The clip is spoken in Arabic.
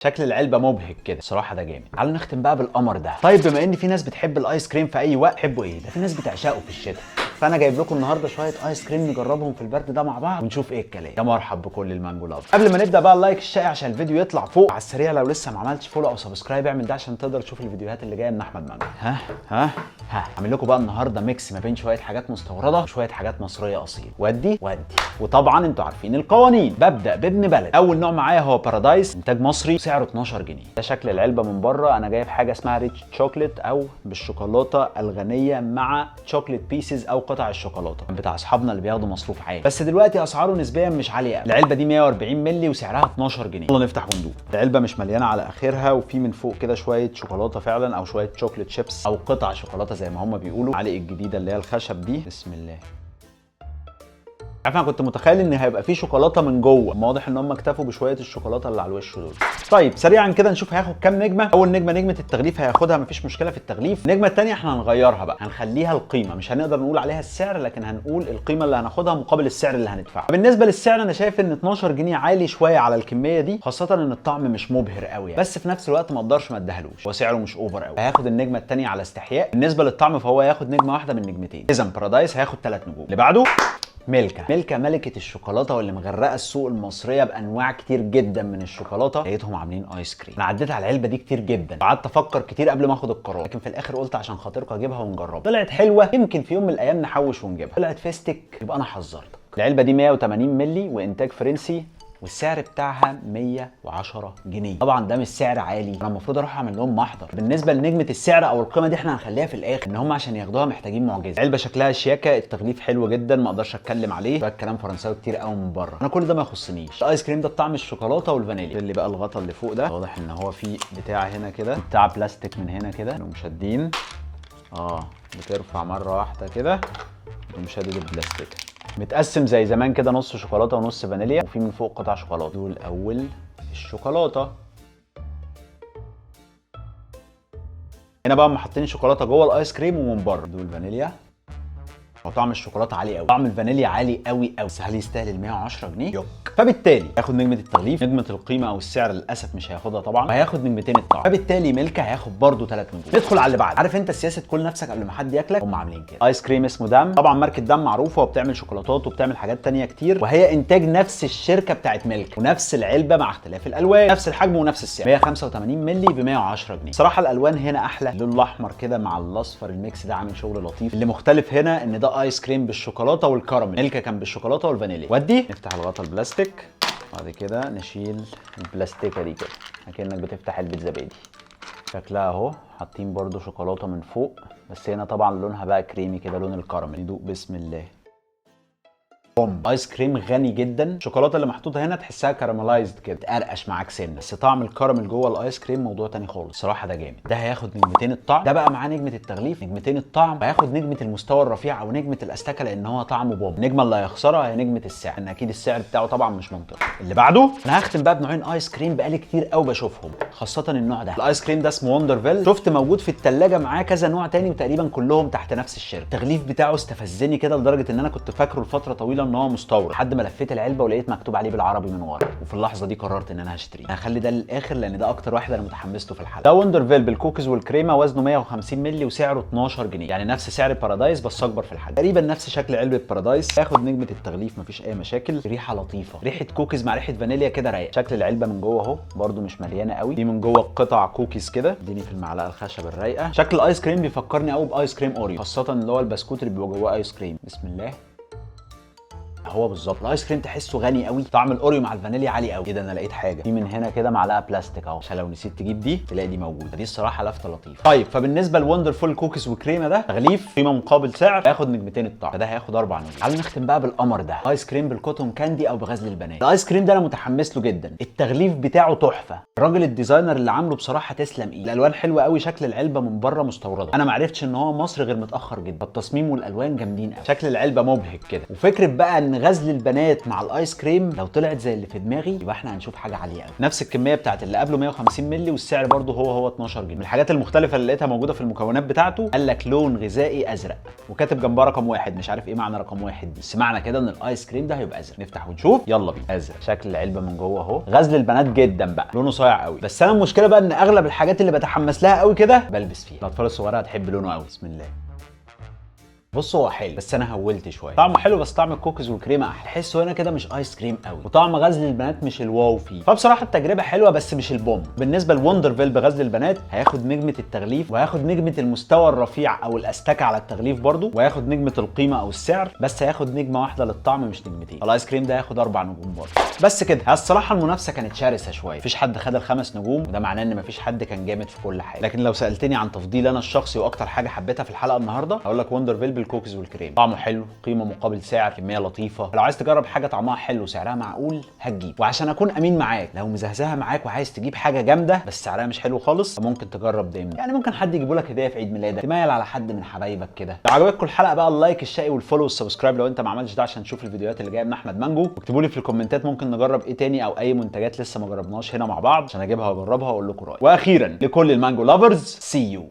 شكل العلبه مبهج كده الصراحه، ده جامد. تعالوا نختم بقى بالقمر ده. طيب بما ان في ناس بتحب الايس كريم في اي وقت، تحبوا ايه؟ ده في ناس بتعشقه في الشتاء، فانا جايب لكم النهارده شويه ايس كريم نجربهم في البرد ده مع بعض ونشوف ايه الكلام. يا مرحب بكل المانجو لاف. قبل ما نبدا بقى اللايك الشائع عشان الفيديو يطلع فوق على السريع. لو لسه ما عملتش فولو او سبسكرايب اعمل ده عشان تقدر تشوف الفيديوهات اللي جايه من احمد مانجو. ها هعمل لكم بقى النهارده ميكس ما بين شويه حاجات مستورده وشويه حاجات مصريه اصيل. ودي وطبعا انتوا عارفين القوانين. ببدا بابن بلد. اول نوع معايا هو بارادايس، انتاج مصري، سعره 12 جنيه. ده شكل العلبه من بره. انا جايب حاجه اسمها ريتش شوكليت او بالشوكولاته الغنيه مع شوكليت بيسز او قطع الشوكولاته بتاع اصحابنا اللي بياخدوا مصروف عالي، بس دلوقتي اسعاره نسبيا مش عاليه قوي. العلبه دي 140 مللي وسعرها 12 جنيه. يلا نفتح وندوق. العلبه مش مليانه على اخرها، وفي من فوق كده شويه شوكولاته فعلا او شويه شوكليت شيبس او قطع شوكولاته زي ما هم بيقولوا. علق الجديده اللي هي الخشب دي، بسم الله. عارف انا كنت متخيل ان هيبقى فيه شوكولاته من جوه، واضح ان هم اكتفوا بشويه الشوكولاته اللي على الوش دول. طيب سريعا كده نشوف هياخد كام نجمه. اول نجمه نجمه التغليف هياخدها، مفيش مشكله في التغليف. النجمه الثانيه احنا هنغيرها بقى، هنخليها القيمه، مش هنقدر نقول عليها السعر لكن هنقول القيمه اللي هناخدها مقابل السعر اللي هندفعه. بالنسبه للسعر انا شايف ان 12 جنيه عالي شويه على الكميه دي، خاصه ان الطعم مش مبهر قوي يعني. بس في نفس الوقت ما اقدرش ما اديهالوش، هو سعره مش اوفر قوي. هياخد النجمه الثانيه على استحياء. بالنسبه للطعم فهو هياخد نجمه واحده من نجمتين. اذا بارادايس هياخد 3 نجوم. اللي بعده ميلكا ملكة الشوكولاتة واللي مغرقة السوق المصرية بأنواع كتير جدا من الشوكولاتة. لقيتهم عاملين ايس كريم. انا عديت على العلبة دي كتير جدا، قعدت افكر كتير قبل ما اخد القرار، لكن في الاخر قلت عشان خاطركم اجيبها ونجربها. طلعت حلوة، يمكن في يوم من الايام نحوش ونجيبها. طلعت فيستك، يبقى انا حذرتك. العلبة دي 180 مللي وانتاج فرنسي، والسعر بتاعها 110 جنيه. طبعا ده مش سعر عالي، انا المفروض اروح اعمل لهم محضر. بالنسبه لنجمه السعر او القيمه دي احنا هنخليها في الاخر، ان هم عشان ياخدوها محتاجين معجزه. علبه شكلها شياكه، التغليف حلو جدا، ما اقدرش اتكلم عليه، بقى كلام فرنساوي كتير قوي من بره، انا كل ده ما يخصنيش. الايس كريم ده بطعم الشوكولاته والفانيليا. اللي بقى الغطا اللي فوق ده واضح ان هو فيه بتاع هنا كده، بتاع بلاستيك من هنا كده ومشدين. بترفع مره واحده كده ومشدد البلاستيك. متقسم زي زمان كده، نص شوكولاته ونص فانيليا، وفي من فوق قطع شوكولاته. دول اول الشوكولاته. هنا بقى هم حاطين الشوكولاته جوه الايس كريم ومن بره. دول فانيليا. هو طعم الشوكولاته عالي قوي، طعم الفانيليا عالي قوي قوي، بس هل يستاهل ال 110 جنيه؟ يوك. فبالتالي هياخد نجمه التغليف. نجمه القيمه او السعر للاسف مش هياخدها طبعا، وهياخد نجمتين الطعم. فبالتالي ميلكا هياخد برده 3 نجوم. ندخل على اللي بعد. عارف انت سياسه كل نفسك قبل ما حد ياكلك؟ هم عاملين كده. ايس كريم اسمه دام، طبعا ماركه دام معروفه وبتعمل شوكولاتات وبتعمل حاجات ثانيه كتير، وهي انتاج نفس الشركه بتاعت ميلكا، ونفس العلبه مع اختلاف الالوان، نفس الحجم ونفس السعر. 185 مللي ب 110 جنيه. صراحه الالوان هنا احلى، اللون الاحمر كده مع الاصفر، الميكس ده عامل شغل لطيف. اللي مختلف هنا ان ده ايس كريم بالشوكولاته والكراميل، ميلكا كان بالشوكولاته والفانيليا. ودي نفتح الغطا البلاستيك، بعد كده نشيل البلاستيكه دي كده اكنك بتفتح علبه زبادي. شكلها اهو، حاطين برده شوكولاته من فوق، بس هنا طبعا لونها بقى كريمي كده، لون الكراميل. ندوق بسم الله. ايس كريم غني جدا. الشوكولاته اللي محطوطه هنا تحسها كراميلايزد كده، تقرقش معاك سنه، بس طعم الكراميل جوه الايس كريم موضوع تاني خالص. صراحه ده جامد. ده هياخد نجمتين الطعم. ده بقى معاه نجمه التغليف، نجمتين الطعم، وهياخد نجمه المستوى الرفيع او نجمه الاستكه لان هو طعمه بوب. النجمه اللي هيخسرها هي نجمه السعر، ان اكيد السعر بتاعه طبعا مش منطقي. اللي بعده انا هختم بقى بنوعين ايس كريم بقالي كتير قوي بشوفهم، خاصه النوع ده. الايس كريم ده اسمه وندرفيل. شفت موجود في الثلاجه معاه كذا نوع تاني وتقريبا كلهم تحت نفس الشركه. التغليف بتاعه استفزني كده لدرجه ان انا كنت فاكره لفتره طويله ان هو مستورد، لحد ما لفيت العلبه ولقيت مكتوب عليه بالعربي من ورا، وفي اللحظه دي قررت ان انا هشتريه. هخلي ده للاخر لان ده اكتر واحد انا متحمس له في الحلقه. ده وندرفيل بالكوكيز والكريمه، وزنه 150 مللي وسعره 12 جنيه، يعني نفس سعر بارادايس بس اكبر في الحجم، تقريبا نفس شكل علبه بارادايس. هياخد نجمه التغليف، مفيش اي مشاكل. ريحه لطيفه، ريحه كوكيز مع ريحه فانيليا كده رايق. شكل العلبه من جوه اهو، برده مش مليانه قوي، دي من جوه قطع كوكيز كده. اديني في المعلقه الخشب الرايقه. شكل الايس كريم بيفكرني قوي بايس كريم اوريو، خاصه اللي هو البسكوت اللي بيبقى جواه ايس كريم. بسم الله. هو بالظبط الايس كريم تحسه غني قوي، طعم الاوريو مع الفانيليا عالي قوي كده. انا لقيت حاجه في من هنا كده معلقه بلاستيك اهو، عشان لو نسيت تجيب دي تلاقي دي موجوده. دي الصراحه لفته لطيفه. طيب فبالنسبه لوندرفول كوكيز وكريمه، ده تغليف قيمه مقابل سعر، هياخد نجمتين الطعم، فده هياخد 4 نجوم. تعالوا نختم بقى بالقمر ده، ايس كريم بالكوتون كاندي او بغزل البنات. الايس كريم ده انا متحمس له جدا، التغليف بتاعه تحفه. الراجل الديزاينر اللي عامله بصراحه تسلم ايده. الالوان حلوه قوي، شكل العلبه من بره مستورده، انا ما عرفتش ان هو مصري غير متاخر جدا. التصميم والالوان جامدين قوي، شكل العلبه مبهج كده. وفكره بقى ان غزل البنات مع الايس كريم لو طلعت زي اللي في دماغي يبقى احنا هنشوف حاجه عاليه قوي. نفس الكميه بتاعت اللي قبله 150 مللي، والسعر برده هو 12 جنيه. من الحاجات المختلفه اللي لقيتها موجوده في المكونات بتاعته قال لك لون غذائي ازرق، وكاتب جنبها رقم 1. مش عارف ايه معنى رقم 1 دي، بس معنى كده ان الايس كريم ده هيبقى ازرق. نفتح ونشوف، يلا بينا. ازرق. شكل العلبه من جوه اهو، غزل البنات جدا بقى، لونه صايع قوي. بس انا المشكله بقى ان اغلب الحاجات اللي بتحمس لها قوي كده بلبس فيها. الاطفال الصغيره هتحب لونه قوي. بسم الله. بص هو حلو بس انا هولت شويه. طعمه حلو بس طعم الكوكيز والكريمه احلى. تحسه هنا كده مش ايس كريم قوي، وطعم غزل البنات مش الواو فيه. فبصراحه التجربه حلوه بس مش البوم. بالنسبه لوندرفيل بغزل البنات هياخد نجمه التغليف، وهياخد نجمه المستوى الرفيع او الاستكه على التغليف برده، وهياخد نجمه القيمه او السعر، بس هياخد نجمه واحده للطعم مش نجمتين. الايس كريم ده هياخد 4 نجوم برده. بس كده. الصراحه المنافسه كانت شرسه شويه، مفيش حد خد ال5 نجوم، وده معناه ان مفيش حد كان جامد في كل حاجه. لكن لو سالتني عن تفضيل انا الشخصي واكتر حاجه حبيتها في الحلقه النهارده، هقول لك وندرفيل بالكوكيز والكريم. طعمه حلو، قيمه مقابل سعر، كميه لطيفه. لو عايز تجرب حاجه طعمها حلو وسعرها معقول هتجيب. وعشان اكون امين معاك، لو مزهزهه معاك وعايز تجيب حاجه جامده بس سعرها مش حلو خالص، ممكن تجرب ديمن. يعني ممكن حد يجيب لك هديه في عيد ميلادك، تميل على حد من حبايبك كده. لو عجبتكم الحلقه بقى اللايك الشقي والفولو والسبسكرايب لو انت ما عملتش ده عشان تشوف الفيديوهات اللي جايه من احمد مانجو. واكتبوا لي في الكومنتات ممكن نجرب ايه تاني او اي منتجات لسه ما جربناش هنا مع بعض عشان اجيبها واجربها واقول لكم رايي. واخيرا لكل المانجو لافرز، سي يو.